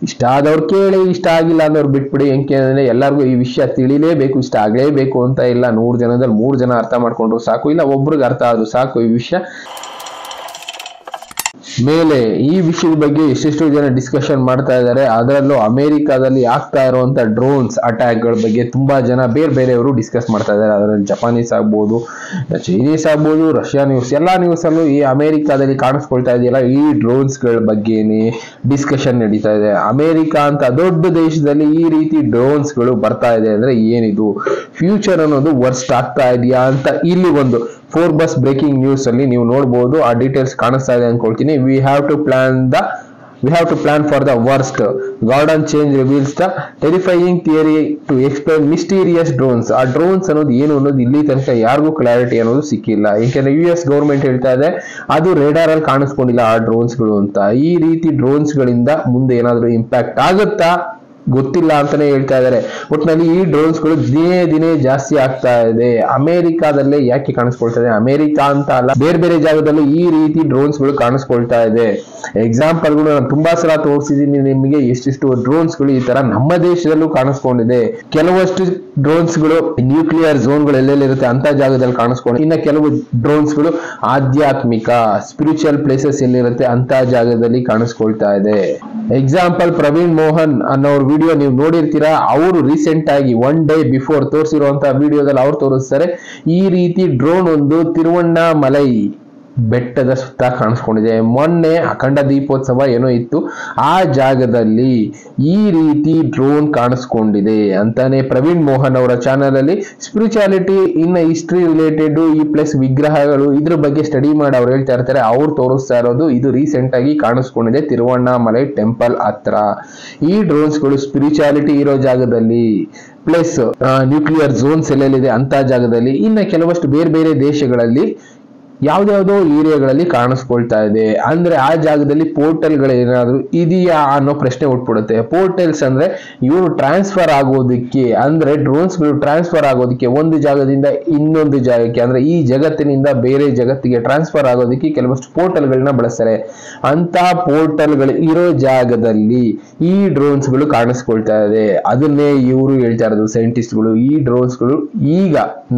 ಇಷ್ಟ ಆದವ್ರು ಕೇಳಿ, ಇಷ್ಟ ಆಗಿಲ್ಲ ಅನ್ನೋರು ಬಿಟ್ಬಿಡಿ. ಹೆಂಗೆ ಅಂದ್ರೆ ಎಲ್ಲರಿಗೂ ಈ ವಿಷಯ ತಿಳಿಲೇಬೇಕು, ಇಷ್ಟ ಆಗ್ಲೇಬೇಕು ಅಂತ ಇಲ್ಲ. 100 ಜನದಲ್ಲಿ 3 ಜನ ಅರ್ಥ ಮಾಡ್ಕೊಂಡ್ರು ಸಾಕು, ಇಲ್ಲ ಒಬ್ರಿಗೆ ಅರ್ಥ ಆದ್ರೂ ಸಾಕು ಈ ವಿಷಯ. ಮೇಲೆ ಈ ವಿಷಯದ ಬಗ್ಗೆ ಎಷ್ಟೆಷ್ಟು ಜನ ಡಿಸ್ಕಷನ್ ಮಾಡ್ತಾ ಇದ್ದಾರೆ. ಅದರಲ್ಲೂ ಅಮೆರಿಕಾದಲ್ಲಿ ಆಗ್ತಾ ಇರುವಂತ ಡ್ರೋನ್ಸ್ ಅಟ್ಯಾಕ್ ಗಳ ಬಗ್ಗೆ ತುಂಬಾ ಜನ ಬೇರೆಯವರು ಡಿಸ್ಕಸ್ ಮಾಡ್ತಾ ಇದ್ದಾರೆ. ಅದರಲ್ಲಿ ಜಪಾನೀಸ್ ಆಗ್ಬೋದು, ಚೈನೀಸ್ ಆಗ್ಬೋದು, ರಷ್ಯಾ ನ್ಯೂಸ್, ಎಲ್ಲಾ ನ್ಯೂಸ್ ಅಲ್ಲೂ ಈ ಅಮೆರಿಕಾದಲ್ಲಿ ಕಾಣಿಸ್ಕೊಳ್ತಾ ಇದೆಯಲ್ಲ, ಈ ಡ್ರೋನ್ಸ್ ಗಳ ಬಗ್ಗೆನೇ ಡಿಸ್ಕಷನ್ ನಡೀತಾ ಇದೆ. ಅಮೆರಿಕ ಅಂತ ದೊಡ್ಡ ದೇಶದಲ್ಲಿ ಈ ರೀತಿ ಡ್ರೋನ್ಸ್ ಗಳು ಬರ್ತಾ ಇದೆ ಅಂದ್ರೆ ಏನಿದು ಫ್ಯೂಚರ್ ಅನ್ನೋದು ವರ್ಸ್ಟ್ ಆಗ್ತಾ ಇದೆಯಾ ಅಂತ ಇಲ್ಲಿ ಒಂದು Forbes ಬ್ರೇಕಿಂಗ್ ನ್ಯೂಸ್ ಅಲ್ಲಿ ನೀವು ನೋಡಬಹುದು. ಆ ಡೀಟೇಲ್ಸ್ ಕಾಣಿಸ್ತಾ ಇದೆ ಅನ್ಕೊಳ್ತೀನಿ. We have to plan for the worst. Gordon Chang reveals the terrifying theory to explain mysterious drones. ಆ ಡ್ರೋನ್ಸ್ ಅನ್ನೋದು ಏನು ಅನ್ನೋದು ಇಲ್ಲಿ ತನಕ ಯಾರಿಗೂ ಕ್ಲಾರಿಟಿ ಅನ್ನೋದು ಸಿಕ್ಕಿಲ್ಲ. ಯಾಕೆಂದ್ರೆ US ಗೌರ್ಮೆಂಟ್ ಹೇಳ್ತಾ ಇದೆ ಅದು ರೇಡಾರ್ ಅಲ್ಲಿ ಕಾಣಿಸ್ಕೊಂಡಿಲ್ಲ ಆ ಡ್ರೋನ್ಸ್ ಗಳು ಅಂತ. ಈ ರೀತಿ ಡ್ರೋನ್ಸ್ ಗಳಿಂದ ಮುಂದೆ ಏನಾದ್ರೂ ಇಂಪ್ಯಾಕ್ಟ್ ಆಗುತ್ತಾ ಗೊತ್ತಿಲ್ಲ ಅಂತಾನೆ ಹೇಳ್ತಾ ಇದ್ದಾರೆ. ಒಟ್ಟಿನಲ್ಲಿ ಈ ಡ್ರೋನ್ಸ್ ಗಳು ದಿನೇ ಜಾಸ್ತಿ ಆಗ್ತಾ ಇದೆ. ಅಮೆರಿಕಾದಲ್ಲೇ ಯಾಕೆ ಕಾಣಿಸ್ಕೊಳ್ತಾ ಇದೆ, ಅಮೆರಿಕ ಅಂತ ಅಲ್ಲ ಬೇರೆ ಜಾಗದಲ್ಲೂ ಈ ರೀತಿ ಡ್ರೋನ್ಸ್ ಗಳು ಕಾಣಿಸ್ಕೊಳ್ತಾ ಇದೆ. ಎಕ್ಸಾಂಪಲ್ ಗಳು ನಾನು ತುಂಬಾ ಸಲ ತೋರಿಸಿದೀನಿ ನಿಮಗೆ, ಎಷ್ಟೆಷ್ಟು ಡ್ರೋನ್ಸ್ ಗಳು ಈ ತರ ನಮ್ಮ ದೇಶದಲ್ಲೂ ಕಾಣಿಸ್ಕೊಂಡಿದೆ. ಕೆಲವಷ್ಟು ಡ್ರೋನ್ಸ್ ಗಳು ನ್ಯೂಕ್ಲಿಯರ್ ಝೋನ್ ಗಳು ಎಲ್ಲೆಲ್ಲಿರುತ್ತೆ ಅಂತ ಜಾಗದಲ್ಲಿ ಕಾಣಿಸ್ಕೊಂಡು, ಇನ್ನ ಕೆಲವು ಡ್ರೋನ್ಸ್ ಗಳು ಆಧ್ಯಾತ್ಮಿಕ ಸ್ಪಿರಿಚುವಲ್ ಪ್ಲೇಸಸ್ ಎಲ್ಲಿರುತ್ತೆ ಅಂತ ಜಾಗದಲ್ಲಿ ಕಾಣಿಸ್ಕೊಳ್ತಾ ಇದೆ. ಎಕ್ಸಾಂಪಲ್ ಪ್ರವೀಣ್ ಮೋಹನ್ ಅನ್ನೋರ್ ವಿಡಿಯೋ ನೀವು ನೋಡಿರ್ತೀರಾ. ಅವರು ರೀಸೆಂಟ್ ಆಗಿ 1 ಡೇ ಬಿಫೋರ್ ತೋರಿಸಿರುವಂತಹ ವಿಡಿಯೋದಲ್ಲಿ ಅವ್ರು ತೋರಿಸ್ತಾರೆ ಈ ರೀತಿ ಡ್ರೋನ್ ಒಂದು ತಿರುವಣ್ಣಾಮಲೈ ಬೆಟ್ಟದ ಸುತ್ತ ಕಾಣಿಸ್ಕೊಂಡಿದೆ. ಮೊನ್ನೆ ಅಖಂಡ ದೀಪೋತ್ಸವ ಏನೋ ಇತ್ತು, ಆ ಜಾಗದಲ್ಲಿ ಈ ರೀತಿ ಡ್ರೋನ್ ಕಾಣಿಸ್ಕೊಂಡಿದೆ ಅಂತಾನೆ ಪ್ರವೀಣ್ ಮೋಹನ್ ಅವರ ಚಾನೆಲ್ ಅಲ್ಲಿ ಸ್ಪಿರಿಚುಯಾಲಿಟಿ ಇನ್ ಹಿಸ್ಟ್ರಿ ರಿಲೇಟೆಡ್ ಈ ಪ್ಲಸ್ ವಿಗ್ರಹಗಳು ಇದ್ರ ಬಗ್ಗೆ ಸ್ಟಡಿ ಮಾಡಿ ಅವ್ರು ಹೇಳ್ತಾ ಇರ್ತಾರೆ. ಅವ್ರು ತೋರಿಸ್ತಾ ಇರೋದು ಇದು ರೀಸೆಂಟ್ ಆಗಿ ಕಾಣಿಸ್ಕೊಂಡಿದೆ ತಿರುವಣ್ಣಾಮಲೈ ಟೆಂಪಲ್ ಹತ್ರ. ಈ ಡ್ರೋನ್ಸ್ ಗಳು ಸ್ಪಿರಿಚುಯಾಲಿಟಿ ಇರೋ ಜಾಗದಲ್ಲಿ ಪ್ಲಸ್ ನ್ಯೂಕ್ಲಿಯರ್ ಝೋನ್ಸ್ ಎಲ್ಲೆಲ್ಲಿದೆ ಅಂತ ಜಾಗದಲ್ಲಿ, ಇನ್ನ ಕೆಲವಷ್ಟು ಬೇರೆ ದೇಶಗಳಲ್ಲಿ ಯಾವ್ದಾವುದೋ ಏರಿಯಾಗಳಲ್ಲಿ ಕಾಣಿಸ್ಕೊಳ್ತಾ ಇದೆ. ಅಂದ್ರೆ ಆ ಜಾಗದಲ್ಲಿ ಪೋರ್ಟಲ್ ಗಳೇನಾದ್ರೂ ಇದೆಯಾ ಅನ್ನೋ ಪ್ರಶ್ನೆ ಹುಟ್ಬಿಡುತ್ತೆ. ಪೋರ್ಟಲ್ಸ್ ಅಂದ್ರೆ ಇವರು ಟ್ರಾನ್ಸ್ಫರ್ ಆಗೋದಕ್ಕೆ, ಅಂದ್ರೆ ಡ್ರೋನ್ಸ್ ಗಳು ಟ್ರಾನ್ಸ್ಫರ್ ಆಗೋದಕ್ಕೆ ಒಂದು ಜಾಗದಿಂದ ಇನ್ನೊಂದು ಜಾಗಕ್ಕೆ, ಅಂದ್ರೆ ಈ ಜಗತ್ತಿನಿಂದ ಬೇರೆ ಜಗತ್ತಿಗೆ ಟ್ರಾನ್ಸ್ಫರ್ ಆಗೋದಕ್ಕೆ ಕೆಲವಷ್ಟು ಪೋರ್ಟಲ್ ಗಳನ್ನ ಬಳಸ್ತಾರೆ. ಅಂತ ಪೋರ್ಟಲ್ ಗಳು ಇರೋ ಜಾಗದಲ್ಲಿ ಈ ಡ್ರೋನ್ಸ್ ಗಳು ಕಾಣಿಸ್ಕೊಳ್ತಾ ಇದೆ. ಅದನ್ನೇ ಇವರು ಹೇಳ್ತಾ ಇರೋದು ಸೈಂಟಿಸ್ಟ್ ಗಳು, ಈ ಡ್ರೋನ್ಸ್ ಗಳು ಈಗ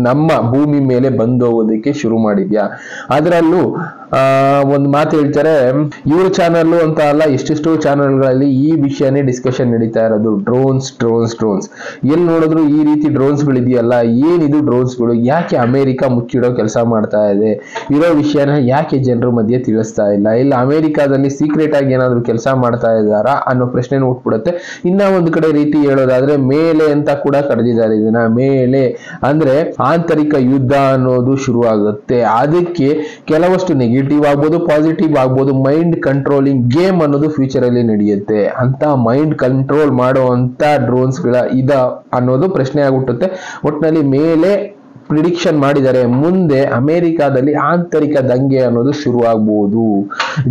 ನಮ್ಮ ಭೂಮಿ ಮೇಲೆ ಬಂದೋಗೋದಕ್ಕೆ ಶುರು ಮಾಡಿದ್ಯಾ. ಅದರಲ್ಲೂ ಒಂದು ಮಾತು ಹೇಳ್ತಾರೆ, ಇವ್ರ ಚಾನಲ್ ಅಂತ ಅಲ್ಲ ಎಷ್ಟೆಷ್ಟೋ ಚಾನೆಲ್ಗಳಲ್ಲಿ ಈ ವಿಷಯನೇ ಡಿಸ್ಕಷನ್ ನಡೀತಾ ಇರೋದು. ಡ್ರೋನ್ಸ್ ಎಲ್ಲಿ ನೋಡಿದ್ರು ಈ ರೀತಿ ಡ್ರೋನ್ಸ್ ಗಳಿದೆಯಲ್ಲ, ಏನಿದು ಡ್ರೋನ್ಸ್ ಗಳು, ಯಾಕೆ ಅಮೆರಿಕ ಮುಚ್ಚಿಡೋ ಕೆಲಸ ಮಾಡ್ತಾ ಇದೆ, ಇರೋ ವಿಷಯನ ಯಾಕೆ ಜನರ ಮಧ್ಯೆ ತಿಳಿಸ್ತಾ ಇಲ್ಲ ಅಮೆರಿಕಾದಲ್ಲಿ ಸೀಕ್ರೆಟ್ ಆಗಿ ಏನಾದ್ರು ಕೆಲಸ ಮಾಡ್ತಾ ಇದ್ದಾರಾ ಅನ್ನೋ ಪ್ರಶ್ನೆ ಹುಟ್ಬಿಡುತ್ತೆ. ಇನ್ನ ಒಂದು ಕಡೆ ರೀತಿ ಹೇಳೋದಾದ್ರೆ ಮೇಲೆ ಅಂತ ಕೂಡ ಕರೆದಿದ್ದಾರೆ ಇದನ್ನ. ಮೇಲೆ ಅಂದ್ರೆ ಆಂತರಿಕ ಯುದ್ಧ ಅನ್ನೋದು ಶುರು ಆಗುತ್ತೆ. ಅದಕ್ಕೆ ಕೆಲವಷ್ಟು ನೆಗೆಟಿವ್ ಆಗ್ಬೋದು, ಪಾಸಿಟಿವ್ ಆಗ್ಬೋದು, ಮೈಂಡ್ ಕಂಟ್ರೋಲಿಂಗ್ ಗೇಮ್ ಅನ್ನೋದು ಫ್ಯೂಚರ್ ಅಲ್ಲಿ ನಡೆಯುತ್ತೆ. ಅಂತ ಮೈಂಡ್ ಕಂಟ್ರೋಲ್ ಮಾಡುವಂತ ಡ್ರೋನ್ಸ್ ಗಳ ಇದ ಅನ್ನೋದು ಪ್ರಶ್ನೆ ಆಗ್ಬಿಟ್ಟುತ್ತೆ. ಒಟ್ಟಿನಲ್ಲಿ ಮೇಲೆ ಪ್ರಿಡಿಕ್ಷನ್ ಮಾಡಿದರೆ ಮುಂದೆ ಅಮೆರಿಕಾದಲ್ಲಿ ಆಂತರಿಕ ದಂಗೆ ಅನ್ನೋದು ಶುರು ಆಗ್ಬಹುದು.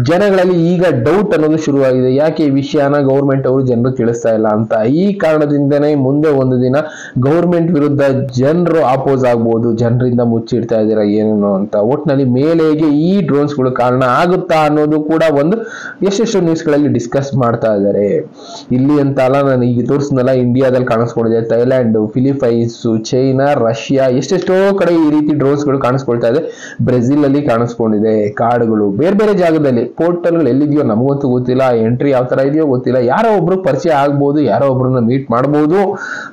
ಜನಗಳಲ್ಲಿ ಈಗ ಡೌಟ್ ಅನ್ನೋದು ಶುರುವಾಗಿದೆ, ಯಾಕೆ ಈ ವಿಷಯನ ಗೌರ್ಮೆಂಟ್ ಅವರು ಜನರು ತಿಳಿಸ್ತಾ ಇಲ್ಲ ಅಂತ. ಈ ಕಾರಣದಿಂದನೇ ಮುಂದೆ ಒಂದು ದಿನ ಗೌರ್ಮೆಂಟ್ ವಿರುದ್ಧ ಜನರು ಆಪೋಸ್ ಆಗ್ಬಹುದು, ಜನರಿಂದ ಮುಚ್ಚಿಡ್ತಾ ಇದ್ದೀರಾ ಏನೇನೋ ಅಂತ. ಒಟ್ಟಿನಲ್ಲಿ ಮೇಲೆಗೆ ಈ ಡ್ರೋನ್ಸ್ ಗಳು ಕಾರಣ ಆಗುತ್ತಾ ಅನ್ನೋದು ಕೂಡ ಒಂದು ಎಷ್ಟೆಷ್ಟು ನ್ಯೂಸ್ ಗಳಲ್ಲಿ ಡಿಸ್ಕಸ್ ಮಾಡ್ತಾ ಇದ್ದಾರೆ. ಇಲ್ಲಿ ಅಂತ ಅಲ್ಲ, ನಾನು ಈಗ ತೋರಿಸಿದ್ನಲ್ಲ ಇಂಡಿಯಾದಲ್ಲಿ ಕಾಣಿಸ್ಕೊಂಡಿದೆ, ಥೈಲ್ಯಾಂಡ್, ಫಿಲಿಪೈನ್ಸ್, ಚೈನಾ, ರಷ್ಯಾ, ಎಷ್ಟೆಷ್ಟೋ ಕಡೆ ಈ ರೀತಿ ಡ್ರೋನ್ಸ್ ಗಳು ಕಾಣಿಸ್ಕೊಳ್ತಾ ಇದೆ. ಬ್ರೆಜಿಲ್ ಅಲ್ಲಿ ಕಾಣಿಸ್ಕೊಂಡಿದೆ. ಕಾಡುಗಳು ಬೇರೆ ಜಾಗದಲ್ಲಿ ಪೋರ್ಟಲ್ ಗಳು ಎಲ್ಲಿದೆಯೋ ನಮಗಂತೂ ಗೊತ್ತಿಲ್ಲ, ಎಂಟ್ರಿ ಯಾವ ತರ ಇದೆಯೋ ಗೊತ್ತಿಲ್ಲ. ಯಾರೋ ಒಬ್ರು ಪರಿಚಯ ಆಗ್ಬೋದು, ಯಾರೋ ಒಬ್ರನ್ನ ಮೀಟ್ ಮಾಡಬಹುದು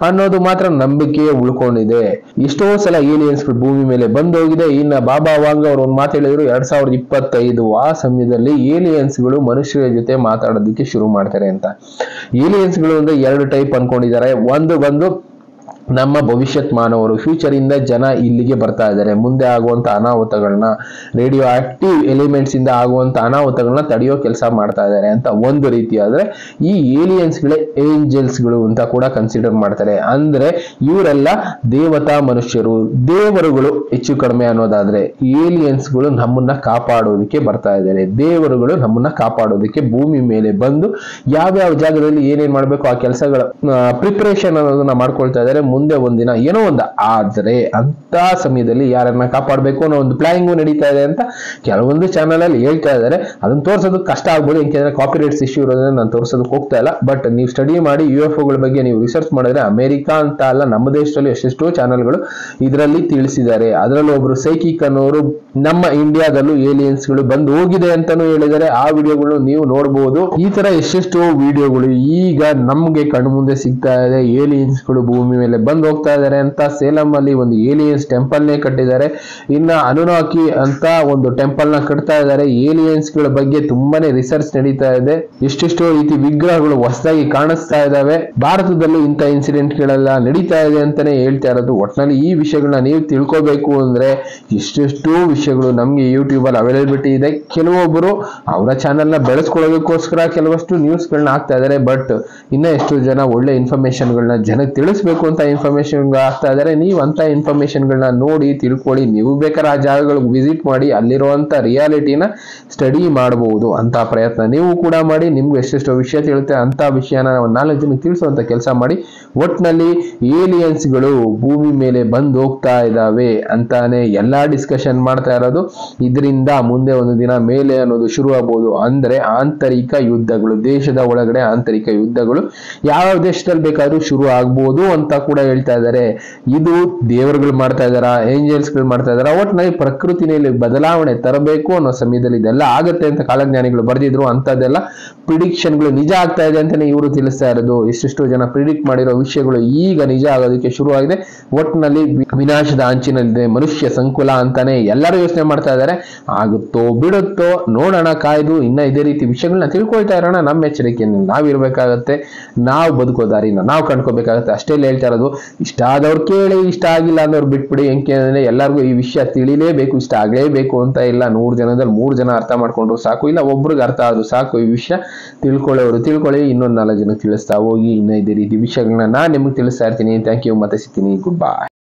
ಅನ್ನೋದು ಮಾತ್ರ ನಂಬಿಕೆ ಉಳ್ಕೊಂಡಿದೆ. ಎಷ್ಟೋ ಸಲ ಏಲಿಯನ್ಸ್ ಭೂಮಿ ಮೇಲೆ ಬಂದೋಗಿದೆ. ಇನ್ನ ಬಾಬಾ ವಾಂಗ್ ಅವರು ಒಂದು ಮಾತು ಹೇಳಿದ್ರು 2025 ಆ ಸಮಯದಲ್ಲಿ ಏಲಿಯನ್ಸ್ ಗಳು ಮನುಷ್ಯರ ಜೊತೆ ಮಾತಾಡೋದಕ್ಕೆ ಶುರು ಮಾಡ್ತಾರೆ ಅಂತ. ಏಲಿಯನ್ಸ್ ಗಳು ಅಂದ್ರೆ 2 ಟೈಪ್ ಅನ್ಕೊಂಡಿದ್ದಾರೆ. ಒಂದು ಬಂದು ನಮ್ಮ ಭವಿಷ್ಯತ್ ಮಾನವರು, ಫ್ಯೂಚರ್ ಇಂದ ಜನ ಇಲ್ಲಿಗೆ ಬರ್ತಾ ಇದ್ದಾರೆ, ಮುಂದೆ ಆಗುವಂತ ಅನಾಹುತಗಳನ್ನ, ರೇಡಿಯೋ ಆಕ್ಟಿವ್ ಎಲಿಮೆಂಟ್ಸ್ ಇಂದ ಆಗುವಂತ ಅನಾಹುತಗಳನ್ನ ತಡೆಯೋ ಕೆಲಸ ಮಾಡ್ತಾ ಇದ್ದಾರೆ ಅಂತ ಒಂದು ರೀತಿ. ಆದ್ರೆ ಈ ಏಲಿಯನ್ಸ್ ಗಳೇ ಏಂಜಲ್ಸ್ ಗಳು ಅಂತ ಕೂಡ ಕನ್ಸಿಡರ್ ಮಾಡ್ತಾರೆ. ಅಂದ್ರೆ ಇವರೆಲ್ಲ ದೇವತಾ ಮನುಷ್ಯರು, ದೇವರುಗಳು ಹೆಚ್ಚು ಕಡಿಮೆ ಅನ್ನೋದಾದ್ರೆ. ಏಲಿಯನ್ಸ್ ಗಳು ನಮ್ಮನ್ನ ಕಾಪಾಡೋದಕ್ಕೆ ಬರ್ತಾ ಇದ್ದಾರೆ. ದೇವರುಗಳು ನಮ್ಮನ್ನ ಕಾಪಾಡೋದಕ್ಕೆ ಭೂಮಿ ಮೇಲೆ ಬಂದು ಯಾವ್ಯಾವ ಜಾಗದಲ್ಲಿ ಏನೇನ್ ಮಾಡ್ಬೇಕು ಆ ಕೆಲಸಗಳ ಪ್ರಿಪರೇಷನ್ ಅನ್ನೋದನ್ನ ಮಾಡ್ಕೊಳ್ತಾ ಇದ್ದಾರೆ. ಮುಂದೆ ಒಂದಿನ ಏನೋ ಒಂದು ಆದ್ರೆ ಅಂತ ಸಮಯದಲ್ಲಿ ಯಾರನ್ನ ಕಾಪಾಡಬೇಕು ಅನ್ನೋ ಒಂದು ಪ್ಲಾನಿಂಗು ನಡೀತಾ ಇದೆ ಅಂತ ಕೆಲವೊಂದು ಚಾನಲ್ ಅಲ್ಲಿ ಹೇಳ್ತಾ ಇದ್ದಾರೆ. ಅದನ್ನ ತೋರಿಸೋದಕ್ಕೆ ಕಷ್ಟ ಆಗ್ಬೋದು, ಯಾಕೆಂದ್ರೆ ಕಾಪಿರೈಟ್ಸ್ ಇಶ್ಯೂ ಇರೋದ್ರಿಂದ ನಾನು ತೋರಿಸೋದಕ್ಕೆ ಹೋಗ್ತಾ ಇಲ್ಲ. ಬಟ್ ನೀವು ಸ್ಟಡಿ ಮಾಡಿ UFOಗಳ ಬಗ್ಗೆ ನೀವು ರಿಸರ್ಚ್ ಮಾಡಿದ್ರೆ ಅಮೆರಿಕಾ ಅಂತ ಅಲ್ಲ, ನಮ್ಮ ದೇಶದಲ್ಲಿ ಎಷ್ಟೆಷ್ಟೋ ಚಾನಲ್ಗಳು ಇದರಲ್ಲಿ ತಿಳಿಸಿದ್ದಾರೆ. ಅದರಲ್ಲಿ ಒಬ್ರು ಸೈಕಿಕ್ ಅನ್ನೋರು ನಮ್ಮ ಇಂಡಿಯಾದಲ್ಲೂ ಏಲಿಯನ್ಸ್ ಗಳು ಬಂದು ಹೋಗಿದೆ ಅಂತಾನು ಹೇಳಿದ್ದಾರೆ. ಆ ವಿಡಿಯೋಗಳು ನೀವು ನೋಡಬಹುದು. ಈ ತರ ಎಷ್ಟೆಷ್ಟೋ ವಿಡಿಯೋಗಳು ಈಗ ನಮ್ಗೆ ಕಣ್ಣು ಮುಂದೆ ಸಿಗ್ತಾ ಇದೆ. ಏಲಿಯನ್ಸ್ ಗಳು ಭೂಮಿ ಮೇಲೆ ಬಂದು ಹೋಗ್ತಾ ಇದ್ದಾರೆ ಅಂತ ಸೇಲಂ ಅಲ್ಲಿ ಒಂದು ಏಲಿಯನ್ಸ್ ಟೆಂಪಲ್ ನೇ ಕಟ್ಟಿದ್ದಾರೆ. ಇನ್ನ ಅನುನಾಕಿ ಅಂತ ಒಂದು ಟೆಂಪಲ್ ನ ಕಟ್ತಾ ಇದ್ದಾರೆ. ಏಲಿಯನ್ಸ್ ಗಳ ಬಗ್ಗೆ ತುಂಬಾನೇ ರಿಸರ್ಚ್ ನಡೀತಾ ಇದೆ. ಎಷ್ಟೆಷ್ಟೋ ರೀತಿ ವಿಗ್ರಹಗಳು ಹೊಸದಾಗಿ ಕಾಣಿಸ್ತಾ ಇದಾವೆ. ಭಾರತದಲ್ಲೂ ಇಂಥ ಇನ್ಸಿಡೆಂಟ್ ಗಳೆಲ್ಲ ನಡೀತಾ ಇದೆ ಅಂತಾನೆ ಹೇಳ್ತಾ ಇರೋದು. ಒಟ್ಟಿನಲ್ಲಿ ಈ ವಿಷಯಗಳನ್ನ ನೀವು ತಿಳ್ಕೋಬೇಕು ಅಂದ್ರೆ ಎಷ್ಟೆಷ್ಟೋ ವಿಷಯಗಳು ನಮ್ಗೆ ಯೂಟ್ಯೂಬ್ ಅಲ್ಲಿ ಅವೈಲಬಿಲಿಟಿ ಇದೆ. ಕೆಲವೊಬ್ಬರು ಅವರ ಚಾನೆಲ್ ನ ಬೆಳೆಸ್ಕೊಳ್ಳೋದಕ್ಕೋಸ್ಕರ ಕೆಲವಷ್ಟು ನ್ಯೂಸ್ ಗಳನ್ನ ಹಾಕ್ತಾ ಇದಾರೆ. ಬಟ್ ಇನ್ನ ಎಷ್ಟು ಜನ ಒಳ್ಳೆ ಇನ್ಫಾರ್ಮೇಶನ್ ಗಳನ್ನ ಜನಕ್ಕೆ ತಿಳಿಸ್ಬೇಕು ಅಂತ ಇನ್ಫಾರ್ಮೇಶನ್ ಆಗ್ತಾ ಇದಾರೆ. ನೀವು ಅಂತ ಇನ್ಫಾರ್ಮೇಶನ್ ಗಳನ್ನ ನೋಡಿ ತಿಳ್ಕೊಳ್ಳಿ. ನೀವು ಬೇಕಾದ್ರೆ ಆ ಜಾಗಗಳಿಗೆ ವಿಸಿಟ್ ಮಾಡಿ ಅಲ್ಲಿರುವಂತ ರಿಯಾಲಿಟಿನ ಸ್ಟಡಿ ಮಾಡಬಹುದು. ಅಂತ ಪ್ರಯತ್ನ ನೀವು ಕೂಡ ಮಾಡಿ. ನಿಮ್ಗೆ ಎಷ್ಟೆಷ್ಟೋ ವಿಷಯ ತಿಳುತ್ತೆ ಅಂತ ವಿಷಯನ 4 ಜನಕ್ಕೆ ತಿಳಿಸುವಂತ ಕೆಲಸ ಮಾಡಿ. ಒಟ್ನಲ್ಲಿ ಏಲಿಯನ್ಸ್ ಗಳು ಭೂಮಿ ಮೇಲೆ ಬಂದು ಹೋಗ್ತಾ ಇದಾವೆ ಅಂತಾನೆ ಎಲ್ಲಾ ಡಿಸ್ಕಷನ್ ಮಾಡ್ತಾ ಇರೋದು. ಇದರಿಂದ ಮುಂದೆ ಒಂದು ದಿನ ಮೇಲೆ ಅನ್ನೋದು ಶುರು ಆಗ್ಬೋದು. ಅಂದ್ರೆ ಆಂತರಿಕ ಯುದ್ಧಗಳು, ದೇಶದ ಒಳಗಡೆ ಆಂತರಿಕ ಯುದ್ಧಗಳು ಯಾವ ದೇಶದಲ್ಲಿ ಬೇಕಾದ್ರೂ ಶುರು ಆಗ್ಬೋದು ಅಂತ ಕೂಡ ಹೇಳ್ತಾ ಇದ್ದಾರೆ. ಇದು ದೇವರುಗಳು ಮಾಡ್ತಾ ಇದಾರ, ಏಂಜಲ್ಸ್ ಗಳು ಮಾಡ್ತಾ ಇದಾರ, ಒಟ್ಟಿನಲ್ಲಿ ಪ್ರಕೃತಿನಲ್ಲಿ ಬದಲಾವಣೆ ತರಬೇಕು ಅನ್ನೋ ಸಮಯದಲ್ಲಿ ಇದೆಲ್ಲ ಆಗತ್ತೆ ಅಂತ ಕಾಲಜ್ಞಾನಿಗಳು ಬರೆದಿದ್ರು. ಅಂತದೆಲ್ಲ ಪ್ರಿಡಿಕ್ಷನ್ ಗಳು ನಿಜ ಆಗ್ತಾ ಇದೆ ಅಂತಾನೆ ಇವರು ತಿಳಿಸ್ತಾ ಇರೋದು. ಎಷ್ಟೆಷ್ಟೋ ಜನ ಪ್ರಿಡಿಕ್ಟ್ ಮಾಡಿರೋ ವಿಷಯಗಳು ಈಗ ನಿಜ ಆಗೋದಕ್ಕೆ ಶುರು ಆಗಿದೆ. ಒಟ್ಟಿನಲ್ಲಿ ವಿನಾಶದ ಅಂಚಿನಲ್ಲಿದೆ ಮನುಷ್ಯ ಸಂಕುಲ ಅಂತಾನೆ ಎಲ್ಲರೂ ಯೋಚನೆ ಮಾಡ್ತಾ ಇದ್ದಾರೆ. ಆಗುತ್ತೋ ಬಿಡುತ್ತೋ ನೋಡೋಣ, ಕಾಯ್ದು ಇನ್ನ ಇದೇ ರೀತಿ ವಿಷಯಗಳನ್ನ ತಿಳ್ಕೊಳ್ತಾ ಇರೋಣ. ನಮ್ಮ ಎಚ್ಚರಿಕೆಯನ್ನು ನಾವಿರ್ಬೇಕಾಗತ್ತೆ, ನಾವು ಬದುಕೋ ದಾರಿನ ನಾವು ಕಂಡ್ಕೋಬೇಕಾಗತ್ತೆ. ಅಷ್ಟೇ ಹೇಳ್ತಾ ಇರೋದು. ಇಷ್ಟ ಆದವ್ರು ಕೇಳಿ, ಇಷ್ಟ ಆಗಿಲ್ಲ ಅನ್ನೋರು ಬಿಟ್ಬಿಡಿ. ಅಂದ್ರೆ ಎಲ್ಲರಿಗೂ ಈ ವಿಷಯ ತಿಳಿಲೇಬೇಕು, ಇಷ್ಟ ಆಗ್ಲೇಬೇಕು ಅಂತ ಇಲ್ಲ. 100 ಜನದಲ್ಲಿ 3 ಜನ ಅರ್ಥ ಮಾಡ್ಕೊಂಡ್ರು ಸಾಕು, ಇಲ್ಲ ಒಬ್ರಿಗೆ ಅರ್ಥ ಆದ್ರೂ ಸಾಕು. ಈ ವಿಷಯ ತಿಳ್ಕೊಳ್ಳೋರು ತಿಳ್ಕೊಳ್ಳಿ, ಇನ್ನೊಂದು 4 ಜನಕ್ಕೆ ತಿಳಿಸ್ತಾ ಹೋಗಿ. ಇನ್ನ ಇದೇ ರೀತಿ ವಿಷಯಗಳನ್ನ ನಾನು ನಿಮ್ಗೆ ತಿಳಿಸ್ತಾ ಇರ್ತೀನಿ. ಥ್ಯಾಂಕ್ ಯು, ಮತ್ತೆ ಸಿಗ್ತೀನಿ. Good bye.